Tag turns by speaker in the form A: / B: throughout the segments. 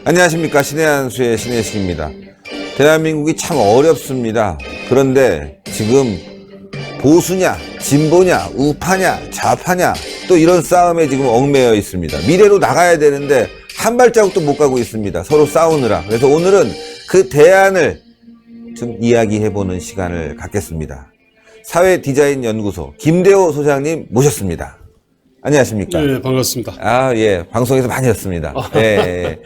A: 안녕하십니까. 신의 한수의 신혜식입니다. 대한민국이 참 어렵습니다. 그런데 지금 보수냐, 진보냐, 우파냐, 좌파냐 또 이런 싸움에 지금 얽매여 있습니다. 미래로 나가야 되는데 한 발자국도 못 가고 있습니다. 서로 싸우느라. 그래서 오늘은 그 대안을 좀 이야기해보는 시간을 갖겠습니다. 사회디자인연구소 김대호 소장님 모셨습니다. 안녕하십니까?
B: 네, 반갑습니다.
A: 아, 예. 방송에서 많이 했습니다. 예, 예.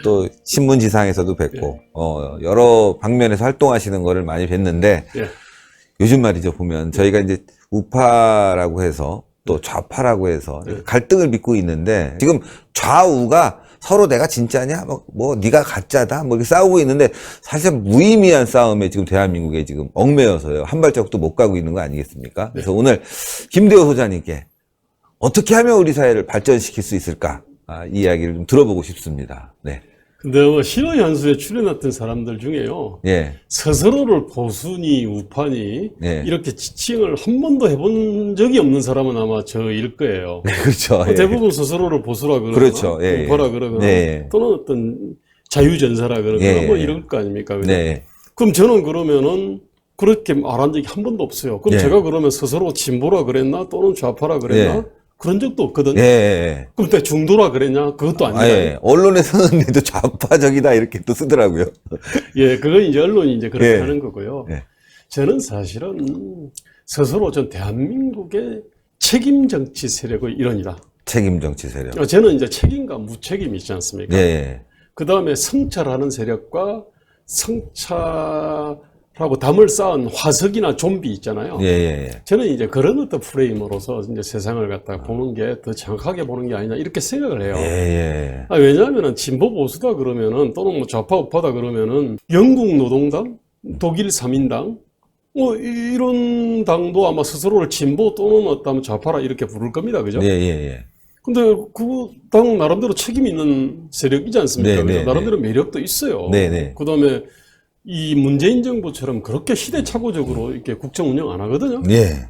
A: 또 신문지상에서도 뵙고 여러 방면에서 활동하시는 거를 많이 뵀는데
B: 예.
A: 요즘 말이죠. 보면 저희가 이제 우파라고 해서 또 좌파라고 해서 갈등을 빚고 있는데 지금 좌우가 서로 내가 진짜냐 뭐 네가 가짜다 뭐 이렇게 싸우고 있는데 사실 무의미한 싸움에 지금 대한민국에 지금 얽매여서요. 한 발자국도 못 가고 있는 거 아니겠습니까? 그래서 오늘 김대호 소장님께 어떻게 하면 우리 사회를 발전시킬 수 있을까? 이 이야기를 좀 들어보고 싶습니다. 네.
B: 근데 신의 한수에 출연했던 사람들 중에요.
A: 예.
B: 스스로를 보수니 우파니
A: 예.
B: 이렇게 지칭을 한 번도 해본 적이 없는 사람은 아마 저일 거예요.
A: 네, 그렇죠. 예.
B: 대부분 스스로를 보수라 그러거나
A: 그렇죠. 예.
B: 우파라 그러거나
A: 네.
B: 또는 어떤 자유전사라 그러거나
A: 예.
B: 뭐 이럴 거 아닙니까? 그죠?
A: 네.
B: 그럼 저는 그러면은 그렇게 말한 적이 한 번도 없어요. 그럼
A: 예.
B: 제가 그러면 스스로 진보라 그랬나 또는 좌파라 그랬나?
A: 예.
B: 그런 적도 없거든요.
A: 예.
B: 그럼 또 중도라 그랬냐? 그것도 아니다.
A: 아, 예. 언론에서는 또 좌파적이다 이렇게 또 쓰더라고요.
B: 예, 그건 이제 언론이 이제 그렇게
A: 예.
B: 하는 거고요.
A: 예.
B: 저는 사실은 스스로 전 대한민국의 책임 정치 세력의 일원이다.
A: 책임 정치 세력.
B: 저는 이제 책임과 무책임이 있지 않습니까?
A: 예.
B: 그 다음에 성찰하는 세력과 성찰하고 담을 쌓은 화석이나 좀비 있잖아요.
A: 예.
B: 저는 이제 그런 어떤 프레임으로서 이제 세상을 갖다 보는 게 더 정확하게 보는 게 아니냐 이렇게 생각을 해요.
A: 예.
B: 왜냐하면은 진보 보수다 그러면은 또는 뭐 좌파 우파다 그러면은 영국 노동당, 독일 3인당 뭐 이런 당도 아마 스스로를 진보 또는 어떤 좌파라 이렇게 부를 겁니다, 그죠?
A: 예.
B: 근데 그 당 나름대로 책임 있는 세력이지 않습니까?
A: 네, 네,
B: 나름대로 매력도 있어요.
A: 네.
B: 그다음에 이 문재인 정부처럼 그렇게 시대착오적으로 이렇게 국정 운영 안 하거든요.
A: 예.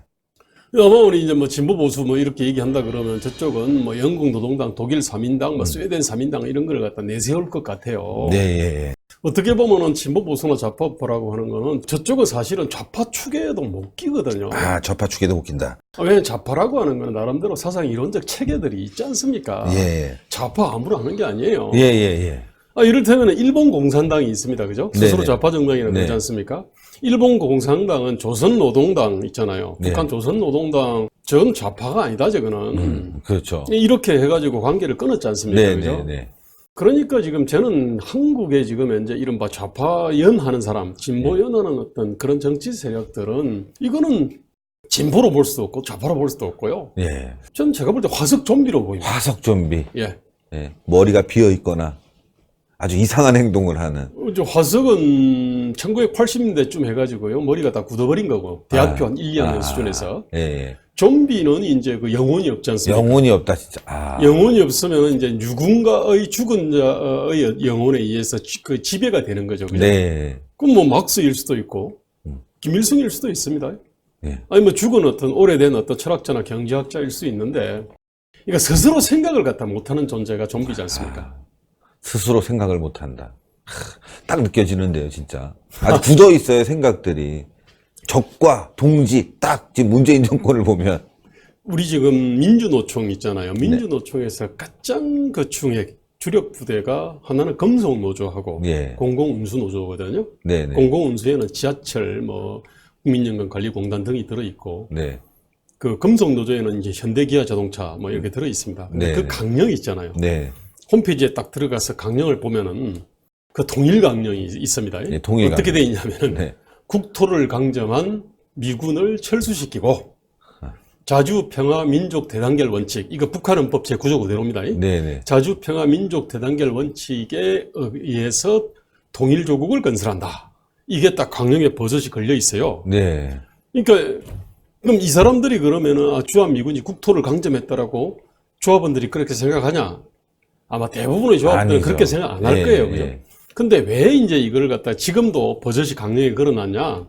B: 아마 우리 이제 뭐 진보 보수 뭐 이렇게 얘기한다 그러면 저쪽은 뭐 영국 노동당, 독일 3인당, 뭐 스웨덴 3인당 이런 걸 갖다 내세울 것 같아요.
A: 네.
B: 어떻게 보면은 진보 보수나 좌파 우파라고 하는 거는 저쪽은 사실은 좌파 축에도 못 끼거든요.
A: 아, 좌파 축에도 웃긴다.
B: 왜냐면 좌파라고 하는 건 나름대로 사상 이론적 체계들이 있지 않습니까?
A: 예.
B: 좌파 아무나 하는 게 아니에요.
A: 예.
B: 이를테면 일본 공산당이 있습니다. 그죠? 스스로
A: 네네.
B: 좌파 정당이라고
A: 네.
B: 그러지 않습니까? 일본 공산당은 조선노동당 있잖아요.
A: 네.
B: 북한 조선노동당, 저건 좌파가 아니다, 저거는.
A: 그렇죠.
B: 이렇게 해가지고 관계를 끊었지 않습니까? 그죠?
A: 네.
B: 그러니까 지금 저는 한국에 지금 현재 이른바 좌파연 하는 사람, 진보연 하는 어떤 그런 정치 세력들은 이거는 진보로 볼 수도 없고 좌파로 볼 수도 없고요.
A: 예.
B: 전 제가 볼 때 화석 좀비로 보입니다.
A: 화석 좀비.
B: 예.
A: 예. 머리가 비어 있거나 아주 이상한 행동을 하는.
B: 이제 화석은 1980년대쯤 해가지고요. 머리가 다 굳어버린 거고. 대학교 한 1, 2학년 수준에서.
A: 예.
B: 좀비는 이제 그 영혼이 없지 않습니까?
A: 영혼이 없다, 진짜.
B: 영혼이 없으면 이제 누군가의 죽은 자의 영혼에 의해서 그 지배가 되는 거죠. 그죠?
A: 네.
B: 그럼 뭐 막스일 수도 있고, 김일성일 수도 있습니다.
A: 네.
B: 아니 뭐 죽은 어떤 오래된 어떤 철학자나 경제학자일 수 있는데, 그러니까 스스로 생각을 갖다 못하는 존재가 좀비지 않습니까?
A: 스스로 생각을 못 한다. 딱 느껴지는데요, 진짜. 아주 굳어 있어요, 생각들이. 적과 동지, 딱 지금 문재인 정권을 보면.
B: 우리 지금 민주노총 있잖아요. 민주노총에서 가장 그 중에 주력 부대가 하나는 금속노조하고
A: 예.
B: 공공운수노조거든요.
A: 네네.
B: 공공운수에는 지하철, 뭐 국민연금관리공단 등이 들어있고,
A: 네.
B: 그 금속노조에는 이제 현대기아자동차 뭐 이렇게 들어있습니다. 근데
A: 네.
B: 그 강령 있잖아요.
A: 네.
B: 홈페이지에 딱 들어가서 강령을 보면은 그 통일 강령이 있습니다.
A: 네, 통일
B: 어떻게 돼
A: 강령.
B: 있냐면은
A: 네.
B: 국토를 강점한 미군을 철수시키고 자주평화 민족 대단결 원칙, 이거 북한헌법 제9조 그대로입니다.
A: 네네.
B: 자주평화 민족 대단결 원칙에 의해서 통일조국을 건설한다. 이게 딱 강령에 버젓이 걸려 있어요.
A: 네.
B: 그러니까 그럼 이 사람들이 그러면은 주한미군이 국토를 강점했다라고 조합원들이 그렇게 생각하냐? 아마 대부분의 조합들은
A: 아니죠.
B: 그렇게 생각 안 할 거예요. 그죠?
A: 예.
B: 근데 왜 이제 이걸 갖다 지금도 버젓이 강령에 걸어놨냐?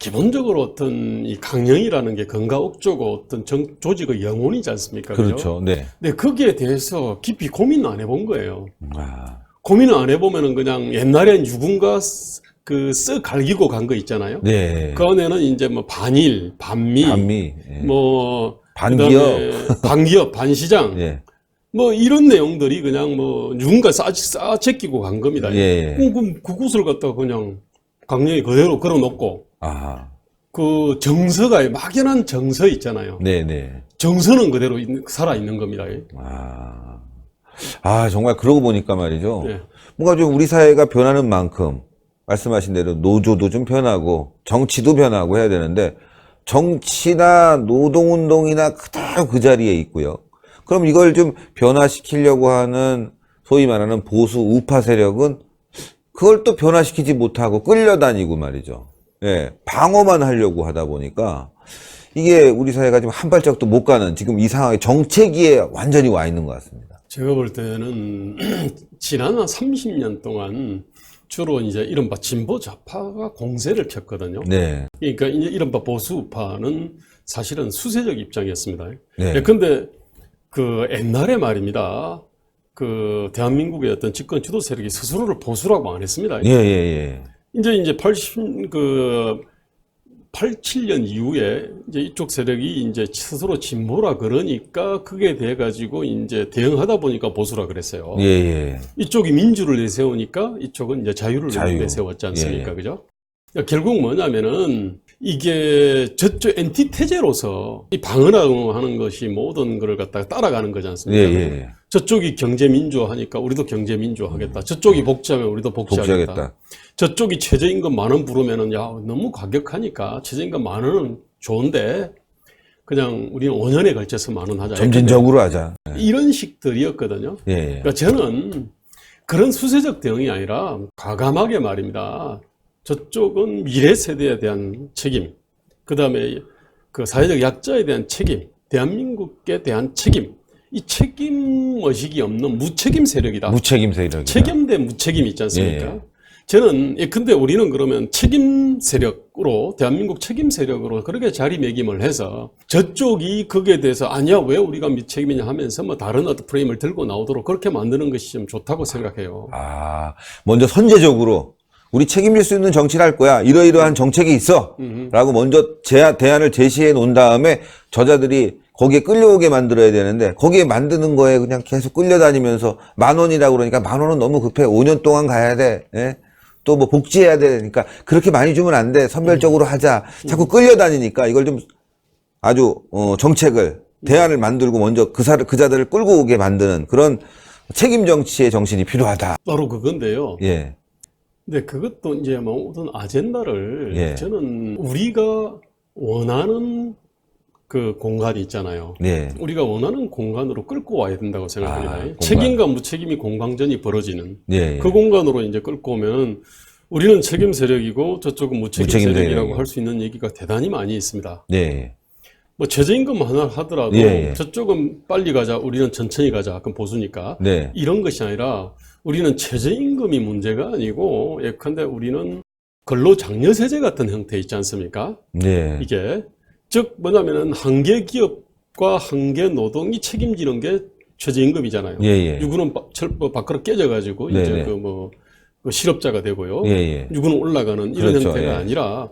B: 기본적으로 어떤 이 강령이라는 게 건가 억조고 어떤 조직의 영혼이지 않습니까? 그죠?
A: 그렇죠. 네.
B: 근데 거기에 대해서 깊이 고민을 안 해본 거예요.
A: 아,
B: 고민을 안 해보면은 그냥 옛날엔 누군가 쓱 갈기고 간 거 있잖아요.
A: 네.
B: 그 안에는 이제 뭐 반일, 반미,
A: 반미, 예.
B: 뭐
A: 반기업.
B: 그다음에 반기업, 반시장,
A: 예.
B: 뭐 이런 내용들이 그냥 뭐 누군가 싸 제끼고 간 겁니다.
A: 예.
B: 그럼 그곳을 갖다가 그냥 강령이 그대로 걸어놓고
A: 아,
B: 그 정서가 막연한 정서 있잖아요.
A: 네네.
B: 정서는 그대로 살아 있는 겁니다.
A: 정말 그러고 보니까 말이죠.
B: 네.
A: 뭔가 좀 우리 사회가 변하는 만큼, 말씀하신 대로 노조도 좀 변하고, 정치도 변하고 해야 되는데, 정치나 노동운동이나 그대로 그 자리에 있고요. 그럼 이걸 좀 변화시키려고 하는 소위 말하는 보수 우파 세력은 그걸 또 변화시키지 못하고 끌려다니고 말이죠. 예, 방어만 하려고 하다 보니까 이게 우리 사회가 지금 한 발짝도 못 가는 지금 이 상황에 정체기에 완전히 와 있는 것 같습니다.
B: 제가 볼 때는 지난 한 30년 동안 주로 이제 이른바 진보 좌파가 공세를 폈거든요.
A: 네.
B: 그러니까 이제 이른바 보수 우파는 사실은 수세적 입장이었습니다.
A: 네.
B: 근데 그 옛날에 말입니다. 그 대한민국의 어떤 집권 주도 세력이 스스로를 보수라고 안 했습니다.
A: 예.
B: 이제 87년 이후에 이제 이쪽 세력이 이제 스스로 진보라 그러니까 그게 돼가지고 이제 대응하다 보니까 보수라 그랬어요.
A: 예.
B: 이쪽이 민주를 내세우니까 이쪽은 이제 자유를
A: 자유.
B: 내세웠지 않습니까?
A: 예.
B: 그죠? 그러니까 결국 뭐냐면은 이게 저쪽 엔티테제로서 이 방어하는 것이 모든 것을 갖다가 따라가는 거지 않습니까?
A: 예.
B: 저쪽이 경제 민주화하니까 우리도 경제 민주화하겠다. 저쪽이 복지하면 우리도 복지하겠다.
A: 복지하겠다.
B: 저쪽이 최저임금 10,000원 부르면은 야 너무 과격하니까 최저임금 10,000원은 좋은데 그냥 우리는 5년에 걸쳐서 10,000원 하자.
A: 점진적으로 하자.
B: 이런 식들이었거든요.
A: 예.
B: 그러니까 저는 그런 수세적 대응이 아니라 과감하게 말입니다. 저쪽은 미래 세대에 대한 책임, 그 다음에 그 사회적 약자에 대한 책임, 대한민국에 대한 책임, 이 책임 의식이 없는 무책임 세력이다.
A: 무책임 세력이다.
B: 책임 대 무책임 있지 않습니까?
A: 예.
B: 저는 근데 우리는 그러면 책임 세력으로 대한민국 책임 세력으로 그렇게 자리매김을 해서 저쪽이 거기에 대해서 아니야 왜 우리가 미책임이냐 하면서 뭐 다른 어떤 프레임을 들고 나오도록 그렇게 만드는 것이 좀 좋다고 생각해요.
A: 먼저 선제적으로 우리 책임질 수 있는 정치를 할 거야. 이러이러한 정책이 있어. 라고 먼저 대안을 제시해 놓은 다음에 저자들이 거기에 끌려오게 만들어야 되는데 거기에 만드는 거에 그냥 계속 끌려다니면서 10,000원이라고 그러니까 10,000원은 너무 급해. 5년 동안 가야 돼. 예? 또 뭐 복지해야 되니까 그렇게 많이 주면 안 돼. 선별적으로 하자. 자꾸 끌려다니니까 이걸 좀 아주 정책을 대안을 만들고 먼저 그 자들을 끌고 오게 만드는 그런 책임 정치의 정신이 필요하다.
B: 바로 그건데요.
A: 예.
B: 근데 그것도 이제 모든 아젠다를
A: 예.
B: 저는 우리가 원하는 그 공간이 있잖아요.
A: 예.
B: 우리가 원하는 공간으로 끌고 와야 된다고 생각합니다.
A: 공간.
B: 책임과 무책임이 공방전이 벌어지는
A: 예.
B: 그 공간으로 이제 끌고 오면 우리는 책임 세력이고 저쪽은 무책임 세력이라고
A: 세력이고.
B: 할 수 있는 얘기가 대단히 많이 있습니다.
A: 예.
B: 뭐 최저임금 하나 하더라도
A: 예.
B: 저쪽은 빨리 가자, 우리는 천천히 가자. 그럼 보수니까.
A: 네.
B: 이런 것이 아니라 우리는 최저임금이 문제가 아니고 예컨대 우리는 근로장려세제 같은 형태 있지 않습니까?
A: 네.
B: 이게 즉 뭐냐면은 한계 기업과 한계 노동이 책임지는 게 최저임금이잖아요.
A: 예.
B: 누구는 밖으로 깨져가지고
A: 네네.
B: 이제 그 실업자가 되고요.
A: 예.
B: 누구는 올라가는 이런
A: 그렇죠.
B: 형태가
A: 예.
B: 아니라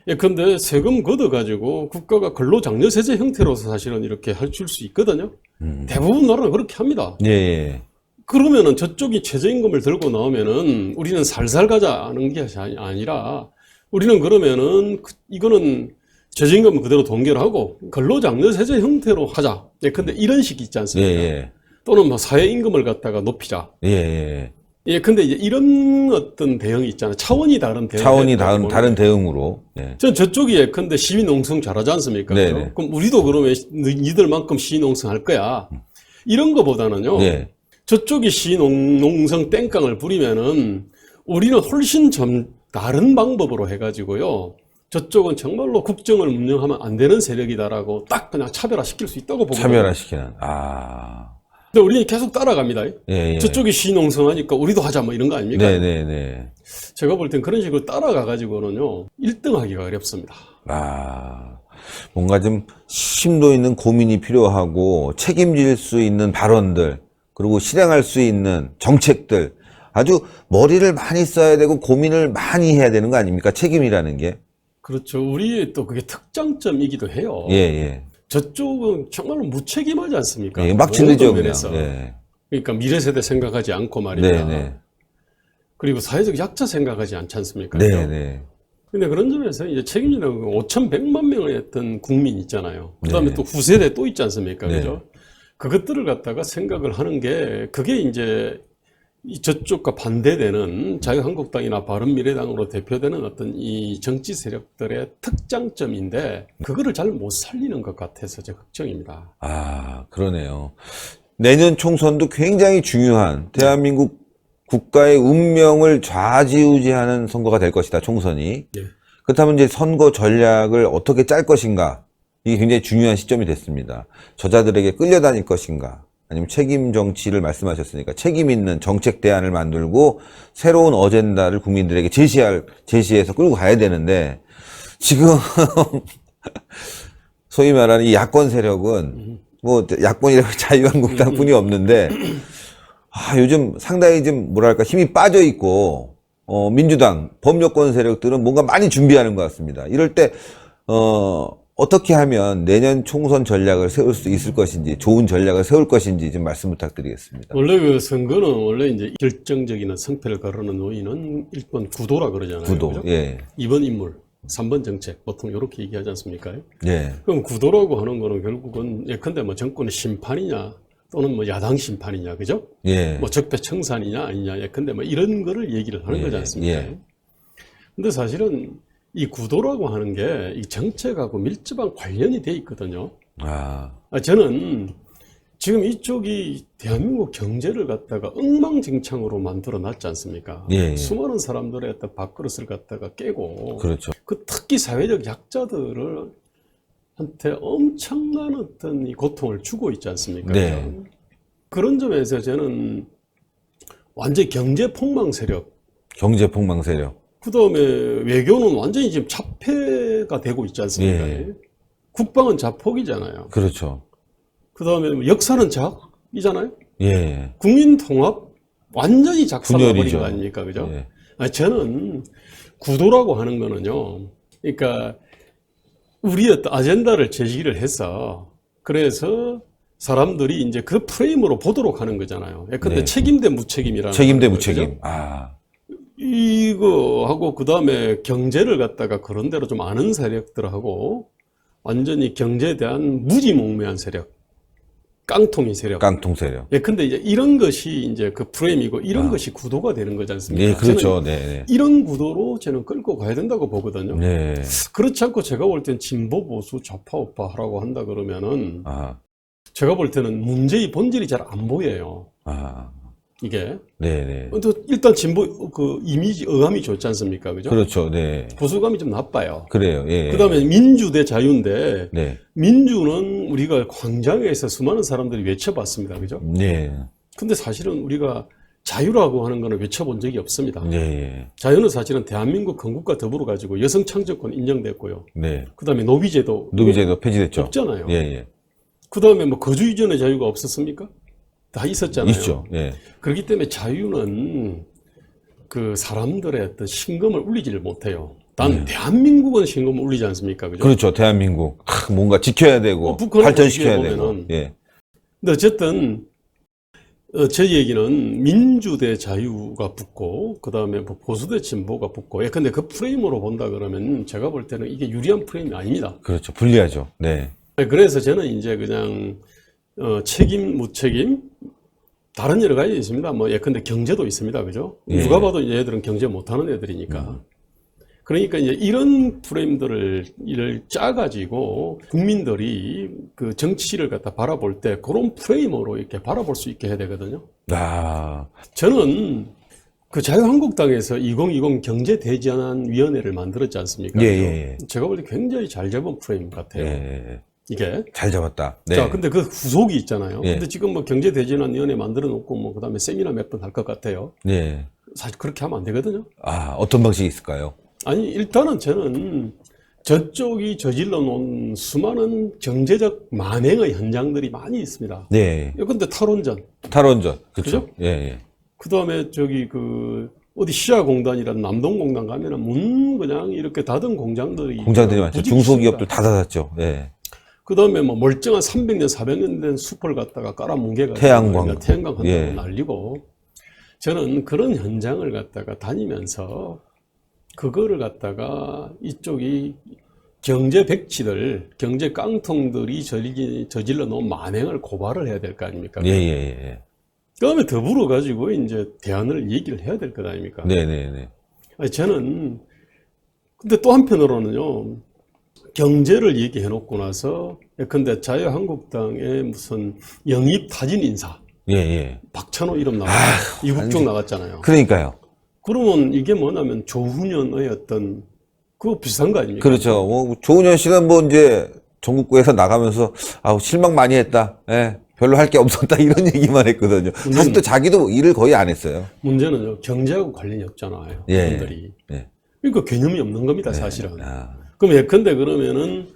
B: 예컨대 세금 걷어가지고 국가가 근로장려세제 형태로서 사실은 이렇게 해줄 수 있거든요. 대부분 나라는 그렇게 합니다.
A: 예.
B: 그러면은 저쪽이 최저임금을 들고 나오면은 우리는 살살 가자는 게 아니라 우리는 그러면은 이거는 최저임금은 그대로 동결하고 근로장려세제 형태로 하자. 근데 이런 식이 있지 않습니까?
A: 예.
B: 또는 뭐 사회임금을 갖다가 높이자.
A: 예.
B: 근데 이제 이런 어떤 대응이 있잖아요. 차원이 다른 대응.
A: 차원이 다른 대응으로. 예.
B: 전 저쪽이 예컨대 시민농성 잘하지 않습니까?
A: 네네.
B: 그럼 우리도 그러면 니들만큼 시민농성 할 거야. 이런 거보다는요.
A: 예.
B: 저쪽이 시농성 땡깡을 부리면은 우리는 훨씬 다른 방법으로 해가지고요. 저쪽은 정말로 국정을 운영하면 안 되는 세력이다라고 딱 그냥 차별화시킬 수 있다고 보거든요.
A: 차별화시키는.
B: 근데 우리는 계속 따라갑니다.
A: 예, 예.
B: 저쪽이 시농성하니까 우리도 하자 뭐 이런 거 아닙니까?
A: 네네네.
B: 제가 볼 땐 그런 식으로 따라가가지고는요 1등 하기가 어렵습니다.
A: 아, 뭔가 좀 심도 있는 고민이 필요하고 책임질 수 있는 발언들, 그리고 실행할 수 있는 정책들, 아주 머리를 많이 써야 되고 고민을 많이 해야 되는 거 아닙니까? 책임이라는 게.
B: 그렇죠. 우리의 또 그게 특장점이기도 해요.
A: 예, 예.
B: 저쪽은 정말 무책임하지 않습니까?
A: 예, 막 질르죠,
B: 모든
A: 그냥.
B: 면에서.
A: 예.
B: 그러니까 미래 세대 생각하지 않고 말입니다.
A: 네네.
B: 그리고 사회적 약자 생각하지 않지 않습니까?
A: 네네.
B: 근데 그런 점에서 이제 책임이라는 건 5,100만 명의 어떤 국민 있잖아요. 그 다음에
A: 네.
B: 또 후세대 또 있지 않습니까?
A: 네.
B: 그죠? 그것들을 갖다가 생각을 하는 게 그게 이제 이 저쪽과 반대되는 자유한국당이나 바른미래당으로 대표되는 어떤 이 정치 세력들의 특장점인데 그거를 잘 못 살리는 것 같아서 제 걱정입니다.
A: 아, 그러네요. 내년 총선도 굉장히 중요한 대한민국 국가의 운명을 좌지우지하는 선거가 될 것이다, 총선이.
B: 예.
A: 그렇다면 이제 선거 전략을 어떻게 짤 것인가? 이게 굉장히 중요한 시점이 됐습니다. 저자들에게 끌려다닐 것인가? 아니면 책임 정치를 말씀하셨으니까 책임 있는 정책 대안을 만들고 새로운 어젠다를 국민들에게 제시해서 끌고 가야 되는데 지금 소위 말하는 이 야권 세력은 뭐 야권이라고 자유한국당 뿐이 없는데 요즘 상당히 좀 뭐랄까 힘이 빠져 있고 민주당 범여권 세력들은 뭔가 많이 준비하는 것 같습니다. 이럴 때 어떻게 하면 내년 총선 전략을 세울 수 있을 것인지, 좋은 전략을 세울 것인지 좀 말씀 부탁드리겠습니다.
B: 원래 그 선거는 원래 이제 결정적인 성패를 가르는 노인은 1번 구도라 그러잖아요.
A: 구도,
B: 그죠?
A: 예.
B: 2번 인물, 3번 정책, 보통 이렇게 얘기하지 않습니까?
A: 예.
B: 그럼 구도라고 하는 거는 결국은 예컨대 뭐 정권의 심판이냐 또는 뭐 야당 심판이냐, 그죠?
A: 예.
B: 뭐 적폐청산이냐 아니냐 예컨대 뭐 이런 거를 얘기를 하는
A: 예,
B: 거지 않습니까?
A: 예.
B: 근데 사실은 이 구도라고 하는 게 이 정책하고 밀접한 관련이 돼 있거든요. 저는 지금 이쪽이 대한민국 경제를 갖다가 엉망진창으로 만들어 놨지 않습니까?
A: 예, 예.
B: 수많은 사람들의 어떤 밥그릇을 갖다가 깨고
A: 그렇죠.
B: 그 특히 사회적 약자들을 한테 엄청난 어떤 이 고통을 주고 있지 않습니까?
A: 네.
B: 그죠? 그런 점에서 저는 완전히 경제 폭망 세력,
A: 경제 폭망 세력.
B: 그 다음에 외교는 완전히 지금 자폐가 되고 있지 않습니까?
A: 예.
B: 국방은 자폭이잖아요.
A: 그렇죠.
B: 그 다음에 역사는 작이잖아요.
A: 예.
B: 국민 통합 완전히 작살나버린
A: 분열이죠.
B: 거 아닙니까? 그죠?
A: 예.
B: 저는 구도라고 하는 거는요. 그러니까 우리의 어떤 아젠다를 제시를 해서 그래서 사람들이 이제 그 프레임으로 보도록 하는 거잖아요. 근데
A: 네.
B: 책임 대 무책임이라는
A: 책임 대
B: 거죠.
A: 무책임.
B: 이거 하고 그 다음에 경제를 갖다가 그런 대로 좀 아는 세력들하고 완전히 경제에 대한 무지몽매한 세력, 깡통이 세력.
A: 깡통 세력.
B: 근데 이제 이런 것이 이제 그 프레임이고 이런 것이 구도가 되는 거지 않습니까?
A: 예, 그렇죠.
B: 저는
A: 네.
B: 이런 구도로 저는 끌고 가야 된다고 보거든요.
A: 네.
B: 그렇지 않고 제가 볼 땐 진보 보수 좌파 우파 하라고 한다 그러면은 제가 볼 때는 문제의 본질이 잘 안 보여요. 이게.
A: 네네.
B: 또 일단 진보 그 이미지 어감이 좋지 않습니까? 그죠?
A: 그렇죠. 네.
B: 보수감이 좀 나빠요.
A: 그래요. 예.
B: 그다음에 민주 대 자유인데
A: 네.
B: 민주는 우리가 광장에서 수많은 사람들이 외쳐봤습니다. 그죠?
A: 네.
B: 근데 사실은 우리가 자유라고 하는 거는 외쳐본 적이 없습니다.
A: 네.
B: 자유는 사실은 대한민국 건국과 더불어 가지고 여성 창조권 인정됐고요.
A: 네.
B: 그다음에 노비제도
A: 폐지됐죠.
B: 없잖아요.
A: 예.
B: 그다음에 뭐 거주 이전의 자유가 없었습니까? 다 있었잖아요.
A: 있죠. 예.
B: 그렇기 때문에 자유는 그 사람들의 어떤 심금을 울리지를 못해요. 단 대한민국은 심금을 울리지 않습니까? 그죠?
A: 그렇죠. 대한민국 뭔가 지켜야 되고
B: 북한은
A: 발전시켜야
B: 어떻게
A: 되고.
B: 보면은
A: 예.
B: 근데 어쨌든 제 얘기는 민주 대 자유가 붙고 그다음에 뭐 보수 대 진보가 붙고 근데 그 프레임으로 본다 그러면 제가 볼 때는 이게 유리한 프레임이 아닙니다.
A: 그렇죠. 불리하죠. 네.
B: 그래서 저는 이제 그냥 책임, 무책임 다른 여러 가지 있습니다. 뭐 예컨대 경제도 있습니다. 그죠?
A: 예.
B: 누가 봐도 이제 애들은 경제 못하는 애들이니까. 그러니까 이제 이런 프레임들을 짜가지고 국민들이 그 정치를 갖다 바라볼 때 그런 프레임으로 이렇게 바라볼 수 있게 해야 되거든요. 저는 그 자유한국당에서 2020 경제대전환위원회를 만들었지 않습니까?
A: 예.
B: 제가 볼 때 굉장히 잘 잡은 프레임 같아요.
A: 예.
B: 이게.
A: 잘 잡았다. 네.
B: 자, 근데 그 후속이 있잖아요.
A: 예.
B: 근데 지금 뭐 경제대전환위원회 만들어 놓고 뭐 그다음에 세미나 몇 번 할 것 같아요.
A: 네.
B: 사실 그렇게 하면 안 되거든요.
A: 아, 어떤 방식이 있을까요?
B: 아니, 일단은 저는 저쪽이 저질러 놓은 수많은 경제적 만행의 현장들이 많이 있습니다.
A: 네.
B: 근데 탈원전,
A: 탈원전. 그렇죠.
B: 그죠?
A: 예, 예.
B: 그 다음에 저기 어디 시아공단이라는 남동공단 가면은 문 그냥 이렇게 닫은 공장들이
A: 공장들이 많죠.
B: 부직이
A: 중소기업들
B: 있습니다.
A: 다 닫았죠. 예.
B: 그 다음에 뭐 멀쩡한 300년, 400년 된 숲을 갖다가 깔아뭉개가지고
A: 태양광.
B: 태양광 한다고
A: 예.
B: 날리고 저는 그런 현장을 갖다가 다니면서 그거를 갖다가 이쪽이 경제 백치들, 경제 깡통들이 저질러 놓은 만행을 고발을 해야 될 거 아닙니까?
A: 예, 예, 예.
B: 그 다음에 더불어 가지고 이제 대안을 얘기를 해야 될 것 아닙니까?
A: 네, 네, 네.
B: 아니, 저는 근데 또 한편으로는요, 경제를 얘기해 놓고 나서 예컨대 자유한국당의 무슨 영입 타진 인사
A: 예, 예.
B: 박찬호 이름 나왔고 이국종 나갔잖아요.
A: 그러니까요.
B: 그러면 이게 뭐냐면 조훈현의 어떤 그거 비슷한 거 아닙니까?
A: 그렇죠. 뭐, 조은현 씨는 뭐 이제 전국구에서 나가면서, 아우, 실망 많이 했다. 예. 별로 할 게 없었다. 이런 얘기만 했거든요. 사실 또 자기도 일을 거의 안 했어요.
B: 문제는요, 경제하고 관련이 없잖아요.
A: 예.
B: 분들이.
A: 예.
B: 그러니까 개념이 없는 겁니다, 사실은.
A: 아,
B: 그럼 예컨대 그러면은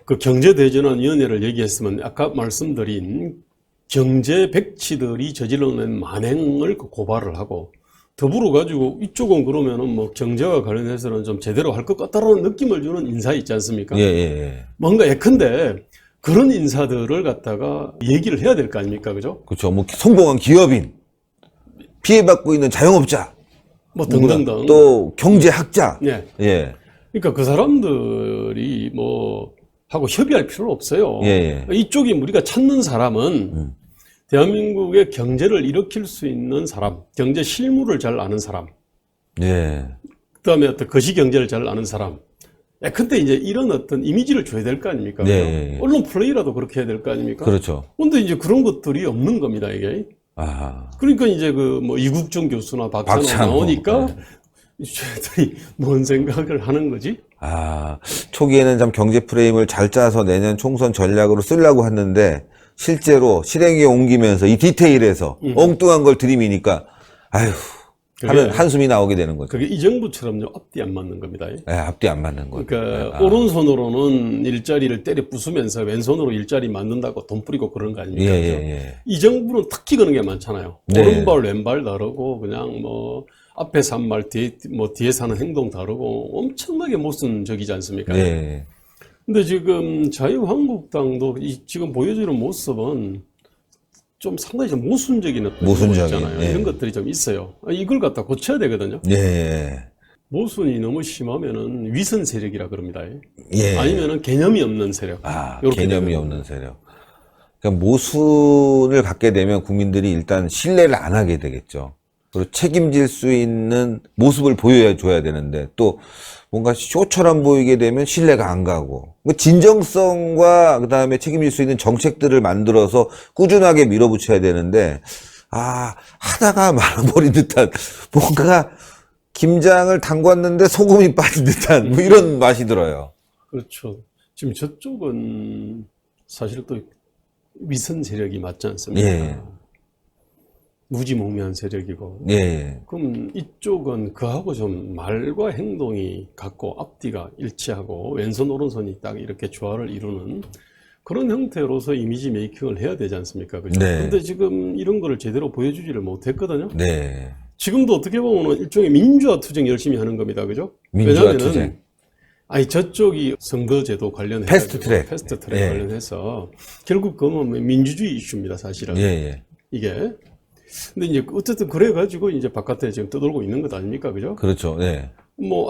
B: 그 경제대전환위원회를 얘기했으면 아까 말씀드린 경제 백치들이 저질러낸 만행을 고발을 하고 더불어 가지고 이쪽은 그러면은 뭐 경제와 관련해서는 좀 제대로 할 것 같다라는 느낌을 주는 인사 있지 않습니까?
A: 예, 예, 예.
B: 뭔가 예컨대 그런 인사들을 갖다가 얘기를 해야 될 거 아닙니까? 그죠?
A: 그렇죠. 뭐, 성공한 기업인, 피해받고 있는 자영업자,
B: 뭐 등등등.
A: 또 경제학자.
B: 예.
A: 예.
B: 그러니까 그 사람들이 뭐 하고 협의할 필요 없어요.
A: 예, 예.
B: 이쪽이 우리가 찾는 사람은 대한민국의 경제를 일으킬 수 있는 사람, 경제 실무를 잘 아는 사람,
A: 예.
B: 그다음에 어떤 거시 경제를 잘 아는 사람. 근데 이제 이런 어떤 이미지를 줘야 될 거 아닙니까?
A: 네.
B: 언론 플레이라도 그렇게 해야 될 거 아닙니까?
A: 그렇죠.
B: 근데 이제 그런 것들이 없는 겁니다, 이게.
A: 아.
B: 그러니까 이제 뭐 이국종 교수나 박찬호
A: 박찬호.
B: 나오니까
A: 네.
B: 쟤들이 뭔 생각을 하는 거지?
A: 아, 초기에는 참 경제 프레임을 잘 짜서 내년 총선 전략으로 쓰려고 했는데, 실제로 실행에 옮기면서 이 디테일에서 엉뚱한 걸 들이미니까, 아휴, 하는 한숨이 나오게 되는 거죠.
B: 그게 이 정부처럼요, 앞뒤 안 맞는 겁니다.
A: 예, 앞뒤 안 맞는 거죠.
B: 그러니까 오른손으로는 일자리를 때려 부수면서 왼손으로 일자리 만든다고 돈 뿌리고 그런 거
A: 예,
B: 아닙니까?
A: 예,
B: 그죠?
A: 예.
B: 이 정부는 특히 그런 게 많잖아요.
A: 네.
B: 오른발 왼발 다르고 그냥 뭐 앞에서 한 말 뒤에서 하는 행동 다르고 엄청나게 모순적이지 않습니까?
A: 네.
B: 근데 지금 자유한국당도 지금 보여주는 모습은 좀 상당히 좀 모순적인 어떤
A: 모순적인,
B: 거 있잖아요.
A: 예.
B: 이런 것들이 좀 있어요. 이걸 갖다 고쳐야 되거든요.
A: 예.
B: 모순이 너무 심하면은 위선 세력이라 그럽니다.
A: 예.
B: 아니면은 개념이 없는 세력.
A: 아,
B: 요렇게
A: 개념이
B: 되거든요.
A: 없는 세력. 그러니까 모순을 갖게 되면 국민들이 일단 신뢰를 안 하게 되겠죠. 그리고 책임질 수 있는 모습을 보여줘야 되는데 또 뭔가 쇼처럼 보이게 되면 신뢰가 안 가고 뭐 진정성과 그다음에 책임질 수 있는 정책들을 만들어서 꾸준하게 밀어붙여야 되는데 하다가 말아버린 듯한 뭔가 김장을 담궜는데 소금이 빠진 듯한 뭐 이런 맛이 들어요.
B: 그렇죠. 지금 저쪽은 사실 또 위선 세력이 맞지 않습니까?
A: 예.
B: 무지몽매한 세력이고.
A: 예.
B: 그럼 이쪽은 그하고 좀 말과 행동이 같고 앞뒤가 일치하고 왼손 오른손이 딱 이렇게 조화를 이루는 그런 형태로서 이미지 메이킹을 해야 되지 않습니까? 그죠?
A: 네.
B: 근데 지금 이런 거를 제대로 보여주지를 못했거든요.
A: 네.
B: 지금도 어떻게 보면 일종의 민주화 투쟁 열심히 하는 겁니다. 그죠?
A: 민주화
B: 왜냐면은
A: 투쟁.
B: 저쪽이 선거제도 관련해서
A: 패스트트랙.
B: 패스트트랙
A: 예.
B: 관련해서 결국 그건 민주주의 이슈입니다. 사실은
A: 예.
B: 이게. 근데 이제 어쨌든 그래가지고 이제 바깥에 지금 떠돌고 있는 것 아닙니까? 그죠?
A: 그렇죠. 네.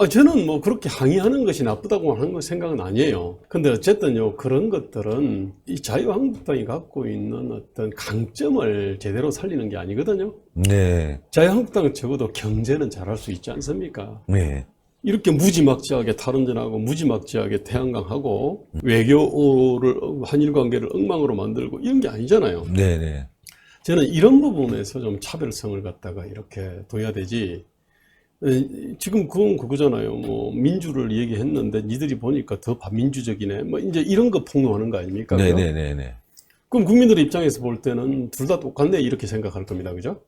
B: 저는 뭐 그렇게 항의하는 것이 나쁘다고 하는 생각은 아니에요. 근데 어쨌든요, 그런 것들은 이 자유한국당이 갖고 있는 어떤 강점을 제대로 살리는 게 아니거든요.
A: 네.
B: 자유한국당은 적어도 경제는 잘할 수 있지 않습니까?
A: 네.
B: 이렇게 무지막지하게 탈원전하고 무지막지하게 태양광하고 외교를, 한일 관계를 엉망으로 만들고 이런 게 아니잖아요.
A: 네.
B: 저는 이런 부분에서 좀 차별성을 갖다가 이렇게 둬야 되지. 지금 그건 그거잖아요. 뭐 민주를 얘기했는데 니들이 보니까 더 반민주적이네. 뭐 이제 이런 거 폭로하는 거 아닙니까? 그죠?
A: 네네네네.
B: 그럼 국민들 입장에서 볼 때는 둘 다 똑같네 이렇게 생각할 겁니다. 그죠?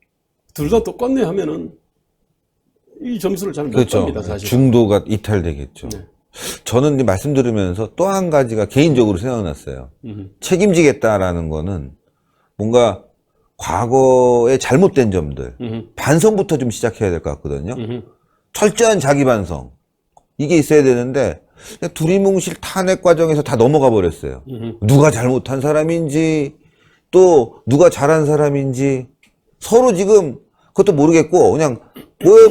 B: 둘 다 똑같네 하면은 이 점수를 잘 못
A: 그렇죠.
B: 갑니다, 사실.
A: 중도가 이탈되겠죠.
B: 네.
A: 저는 이제 말씀 들으면서 또 한 가지가 개인적으로 생각났어요. 책임지겠다라는 거는 뭔가 과거에 잘못된 점들, 반성부터 좀 시작해야 될 것 같거든요. 철저한 자기 반성. 이게 있어야 되는데, 그냥 두리뭉실 탄핵 과정에서 다 넘어가 버렸어요. 누가 잘못한 사람인지, 또 누가 잘한 사람인지, 서로 지금 그것도 모르겠고, 그냥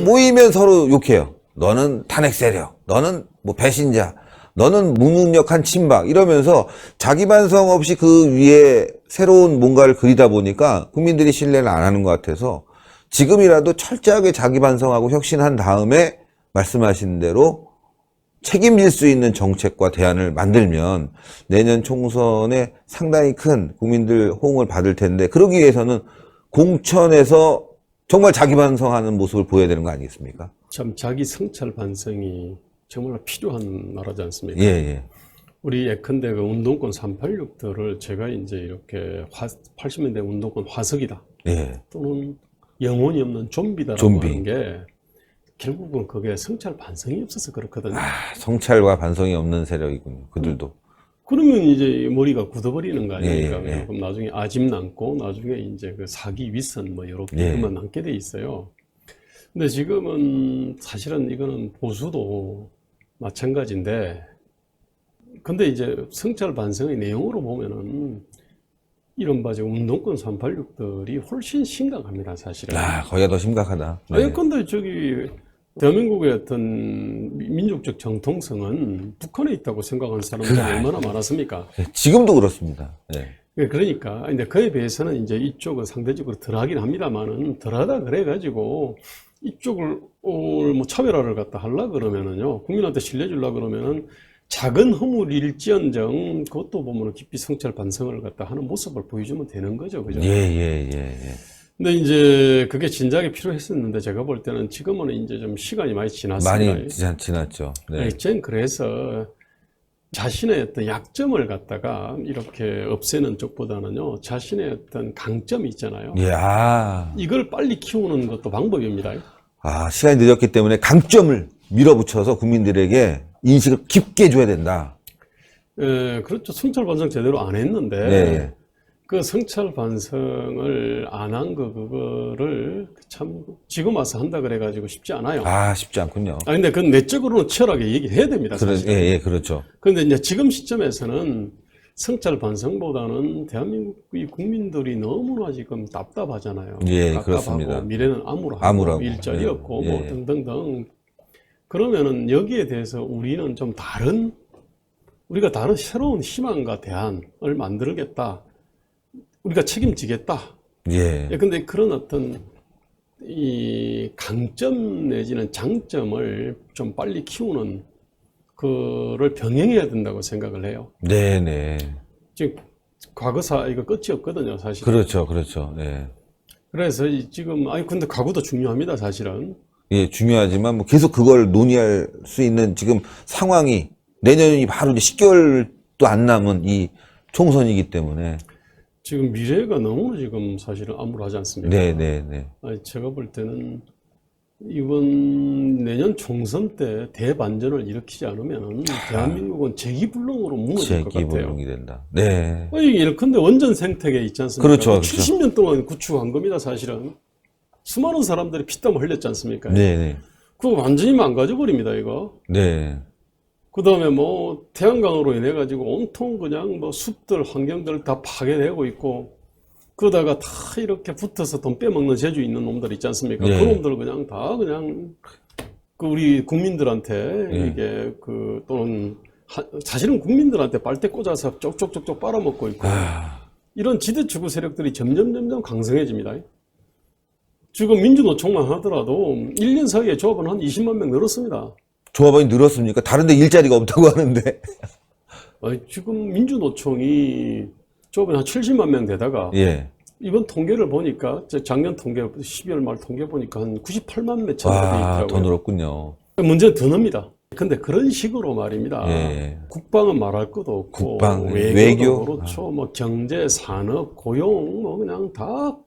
A: 모이면 서로 욕해요. 너는 탄핵 세력, 너는 뭐 배신자, 너는 무능력한 친박 이러면서 자기 반성 없이 그 위에 새로운 뭔가를 그리다 보니까 국민들이 신뢰를 안 하는 것 같아서 지금이라도 철저하게 자기 반성하고 혁신한 다음에 말씀하신 대로 책임질 수 있는 정책과 대안을 만들면 내년 총선에 상당히 큰 국민들 호응을 받을 텐데 그러기 위해서는 공천에서 정말 자기 반성하는 모습을 보여야 되는 거 아니겠습니까?
B: 참 자기 성찰 반성이 정말 필요한 나라지 않습니까?
A: 예, 예.
B: 우리 예컨대 그 운동권 386들을 제가 이제 이렇게 80년대 운동권 화석이다.
A: 예.
B: 또는 영혼이 없는 좀비다라고
A: 좀비.
B: 하는 게 결국은 그게 성찰 반성이 없어서 그렇거든요.
A: 성찰과 반성이 없는 세력이군요. 그들도.
B: 그러면 이제 머리가 굳어버리는 거 아닙니까?
A: 예, 예.
B: 그럼 나중에 아집 남고 나중에 이제 그 사기 위선 뭐 이렇게
A: 예.
B: 그만 남게 돼 있어요. 근데 지금은 사실은 이거는 보수도 마찬가지인데, 근데 이제 성찰 반성의 내용으로 보면은 이른바 운동권 386들이 훨씬 심각합니다, 사실은.
A: 거기가 더 심각하다. 네.
B: 아니, 근데 저기 대한민국의 어떤 민족적 정통성은 북한에 있다고 생각하는 사람들이 얼마나 많았습니까?
A: 지금도 그렇습니다. 네.
B: 그러니까, 근데 그에 비해서는 이제 이쪽은 상대적으로 덜 하긴 합니다만은 덜 하다 그래가지고 이쪽을 뭐 차별화를 갖다 하려 그러면은요, 국민한테 신뢰 주려 그러면은 작은 허물일지언정 그것도 보면 깊이 성찰 반성을 갖다 하는 모습을 보여주면 되는 거죠, 그죠?
A: 예.
B: 근데 이제 그게 진작에 필요했었는데 제가 볼 때는 지금은 이제 좀 시간이 많이 지났습니다.
A: 많이 지났죠. 네.
B: 전 그래서 자신의 어떤 약점을 갖다가 이렇게 없애는 쪽보다는요, 자신의 어떤 강점이 있잖아요.
A: 예,
B: 이걸 빨리 키우는 것도 방법입니다.
A: 시간이 늦었기 때문에 강점을 밀어붙여서 국민들에게 인식을 깊게 줘야 된다.
B: 예, 그렇죠. 성찰 반성 제대로 안 했는데,
A: 네.
B: 그 성찰 반성을 안 한 그거를 참 지금 와서 한다 그래가지고 쉽지 않아요.
A: 쉽지 않군요.
B: 근데 그건 내적으로는 치열하게 얘기해야 됩니다. 사실.
A: 예, 그렇죠.
B: 그런데 이제 지금 시점에서는 성찰 반성보다는 대한민국의 국민들이 너무나 지금 답답하잖아요.
A: 예,
B: 답답하고
A: 그렇습니다.
B: 미래는 암울하고
A: 암울하고.
B: 일자리 없고
A: 예,
B: 뭐
A: 예.
B: 등등등. 그러면은 여기에 대해서 우리는 좀 우리가 다른 새로운 희망과 대안을 만들겠다. 우리가 책임지겠다.
A: 예.
B: 근데 그런 어떤 이 강점 내지는 장점을 좀 빨리 키우는 그를 병행해야 된다고 생각을 해요.
A: 네네.
B: 지금 과거사 이거 끝이 없거든요, 사실.
A: 그렇죠. 예.
B: 그래서 지금 근데 과거도 중요합니다, 사실은.
A: 예, 중요하지만 뭐 계속 그걸 논의할 수 있는 지금 상황이 내년이 바로 이제 10개월도 안 남은 이 총선이기 때문에.
B: 지금 미래가 너무나 지금 사실은 암울하지 않습니까?
A: 네.
B: 제가 볼 때는 이번 내년 총선 때 대반전을 일으키지 않으면 대한민국은 재기불능으로 무너질 것 같아요.
A: 재기불능이 된다. 네.
B: 예컨대 원전 생태계 있지 않습니까?
A: 그렇죠.
B: 70년 동안 구축한 겁니다, 사실은. 수많은 사람들이 피땀 흘렸지 않습니까?
A: 네.
B: 그거 완전히 망가져버립니다, 이거.
A: 네.
B: 그 다음에 뭐, 태양광으로 인해가지고 온통 그냥 뭐 숲들, 환경들 다 파괴되고 있고, 그러다가 다 이렇게 붙어서 돈 빼먹는 재주 있는 놈들 있지 않습니까?
A: 네.
B: 그 놈들 그 우리 국민들한테
A: 네.
B: 이게 또는 사실은 국민들한테 빨대 꽂아서 쪽쪽쪽쪽 빨아먹고 있고, 이런 지대추구 세력들이 점점 강성해집니다. 지금 민주노총만 하더라도 1년 사이에 조합은 한 20만 명 늘었습니다.
A: 조합원이 늘었습니까? 다른 데 일자리가 없다고 하는데.
B: 지금 민주노총이 조합은 한 70만 명 되다가
A: 예.
B: 이번 통계를 보니까 작년 통계 12월 말 통계 보니까 한 98만 몇 천 돼
A: 와,
B: 있더라고요.
A: 더 늘었군요.
B: 문제는 더 늡니다. 근데 그런 식으로 말입니다.
A: 예.
B: 국방은 말할 것도 없고
A: 국방,
B: 외교도
A: 외교?
B: 그렇죠. 뭐 경제, 산업, 고용 뭐 그냥 다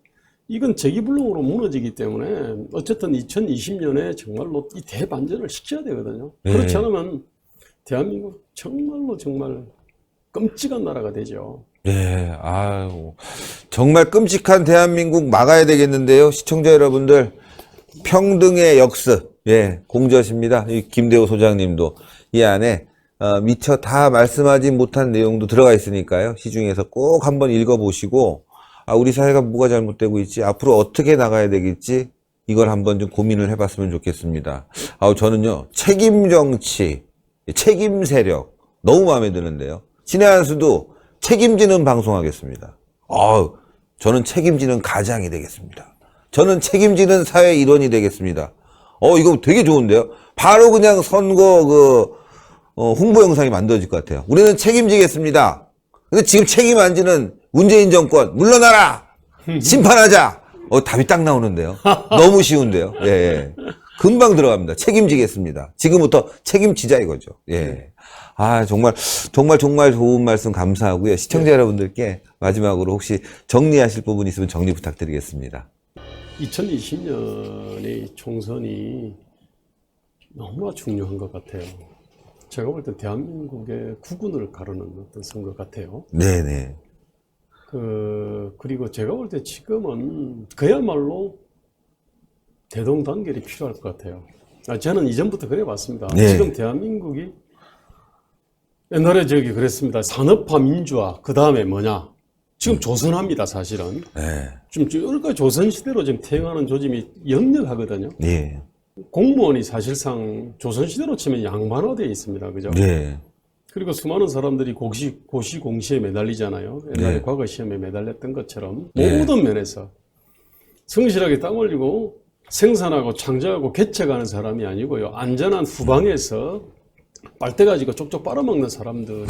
B: 이건 재기불능으로 무너지기 때문에 어쨌든 2020년에 정말로 이 대반전을 시켜야 되거든요.
A: 예.
B: 그렇지 않으면 대한민국 정말로 정말 끔찍한 나라가 되죠.
A: 네, 아유, 정말 끔찍한 대한민국 막아야 되겠는데요. 시청자 여러분들, 평등의 역습, 예, 공저십니다. 이 김대호 소장님도 이 안에 미처 다 말씀하지 못한 내용도 들어가 있으니까요. 시중에서 꼭 한번 읽어보시고, 아, 우리 사회가 뭐가 잘못되고 있지? 앞으로 어떻게 나가야 되겠지? 이걸 한번 좀 고민을 해봤으면 좋겠습니다. 아우, 저는요, 책임 정치, 책임 세력, 너무 마음에 드는데요. 신의 한 수도 책임지는 방송하겠습니다. 저는 책임지는 가장이 되겠습니다. 저는 책임지는 사회 일원이 되겠습니다. 이거 되게 좋은데요? 바로 그냥 선거 홍보 영상이 만들어질 것 같아요. 우리는 책임지겠습니다. 근데 지금 책임 안 지는 문재인 정권, 물러나라! 심판하자! 답이 딱 나오는데요. 너무 쉬운데요. 예. 금방 들어갑니다. 책임지겠습니다. 지금부터 책임지자 이거죠. 예. 아, 정말 좋은 말씀 감사하고요. 시청자 여러분들께 마지막으로 혹시 정리하실 부분 있으면 정리 부탁드리겠습니다.
B: 2020년의 총선이 너무나 중요한 것 같아요. 제가 볼 때 대한민국의 국운을 가르는 어떤 선거 같아요.
A: 네네.
B: 그리고 제가 볼 때 지금은 그야말로 대동단결이 필요할 것 같아요. 저는 이전부터 그래 봤습니다.
A: 네.
B: 지금 대한민국이 옛날에 그랬습니다. 산업화 민주화, 그 다음에 뭐냐? 지금 조선합니다, 사실은.
A: 네.
B: 지금 조선시대로 지금 태어나는 조짐이 역력하거든요.
A: 예.
B: 공무원이 사실상 조선시대로 치면 양반화되어 있습니다. 그죠?
A: 네.
B: 그리고 수많은 사람들이 고시공시에 매달리잖아요. 옛날에
A: 네.
B: 과거 시험에 매달렸던 것처럼
A: 네.
B: 모든 면에서 성실하게 땀 흘리고 생산하고 창조하고 개척하는 사람이 아니고요. 안전한 후방에서 빨대 가지고 쪽쪽 빨아먹는 사람들이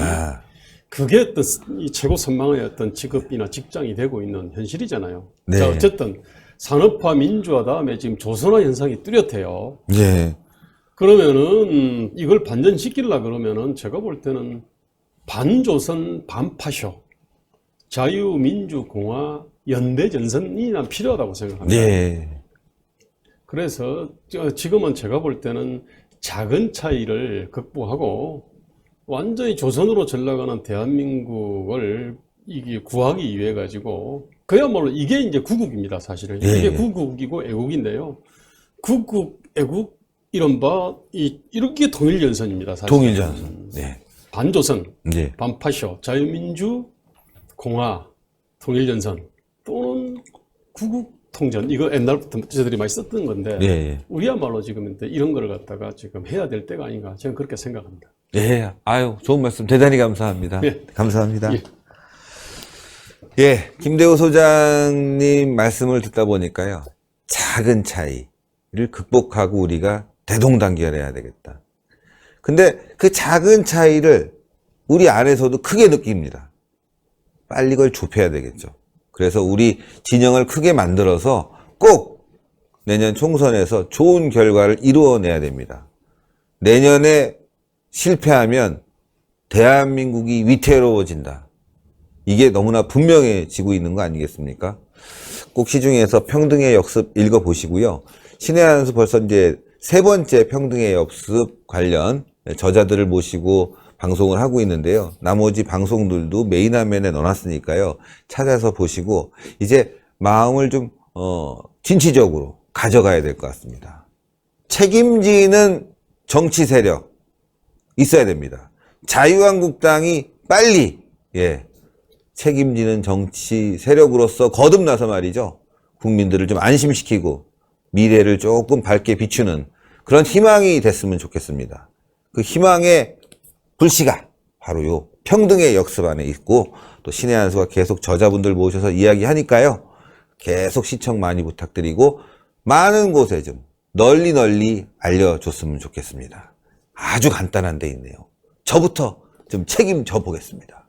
B: 그게 어떤 이 최고 선망의 어떤 직업이나 직장이 되고 있는 현실이잖아요.
A: 네.
B: 자, 어쨌든 산업화 민주화 다음에 지금 조선화 현상이 뚜렷해요.
A: 예.
B: 그러면은 이걸 반전시키려 그러면은 제가 볼 때는 반조선 반파쇼 자유민주공화 연대전선이 난 필요하다고 생각합니다.
A: 예.
B: 그래서 지금은 제가 볼 때는 작은 차이를 극복하고 완전히 조선으로 전락하는 대한민국을 이게 구하기 위해 가지고 그야말로 이게 이제 구국입니다, 사실은.
A: 예.
B: 이게 구국이고 애국인데요. 구국, 애국, 이른바 이렇게 통일전선입니다, 사실.
A: 통일전선. 네.
B: 반조선,
A: 예.
B: 반파쇼, 자유민주, 공화, 통일전선 또는 구국통전. 이거 옛날부터 저들이 많이 썼던 건데
A: 예.
B: 우리야말로 지금 이런 걸 갖다가 지금 해야 될 때가 아닌가 저는 그렇게 생각합니다.
A: 예. 아유, 좋은 말씀 대단히 감사합니다.
B: 예.
A: 감사합니다.
B: 예.
A: 예. 김대호 소장님 말씀을 듣다 보니까요. 작은 차이를 극복하고 우리가 대동단결해야 되겠다. 근데 그 작은 차이를 우리 안에서도 크게 느낍니다. 빨리 그걸 좁혀야 되겠죠. 그래서 우리 진영을 크게 만들어서 꼭 내년 총선에서 좋은 결과를 이루어내야 됩니다. 내년에 실패하면 대한민국이 위태로워진다. 이게 너무나 분명해지고 있는 거 아니겠습니까? 꼭 시중에서 평등의 역습 읽어보시고요. 신의 한 수 벌써 이제 3번째 평등의 역습 관련 저자들을 모시고 방송을 하고 있는데요. 나머지 방송들도 메인 화면에 넣어놨으니까요. 찾아서 보시고 이제 마음을 좀 진취적으로 가져가야 될 것 같습니다. 책임지는 정치 세력 있어야 됩니다. 자유한국당이 빨리 책임지는 정치 세력으로서 거듭나서 말이죠. 국민들을 좀 안심시키고 미래를 조금 밝게 비추는 그런 희망이 됐으면 좋겠습니다. 그 희망의 불씨가 바로 요 평등의 역습 안에 있고 또 신의 한 수가 계속 저자분들 모셔서 이야기하니까요. 계속 시청 많이 부탁드리고 많은 곳에 좀 널리 알려줬으면 좋겠습니다. 아주 간단한 데 있네요. 저부터 좀 책임져 보겠습니다.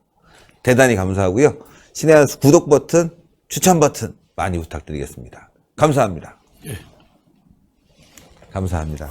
A: 대단히 감사하고요. 신의 한 수 구독 버튼 추천 버튼 많이 부탁드리겠습니다. 감사합니다.
B: 예.
A: 감사합니다.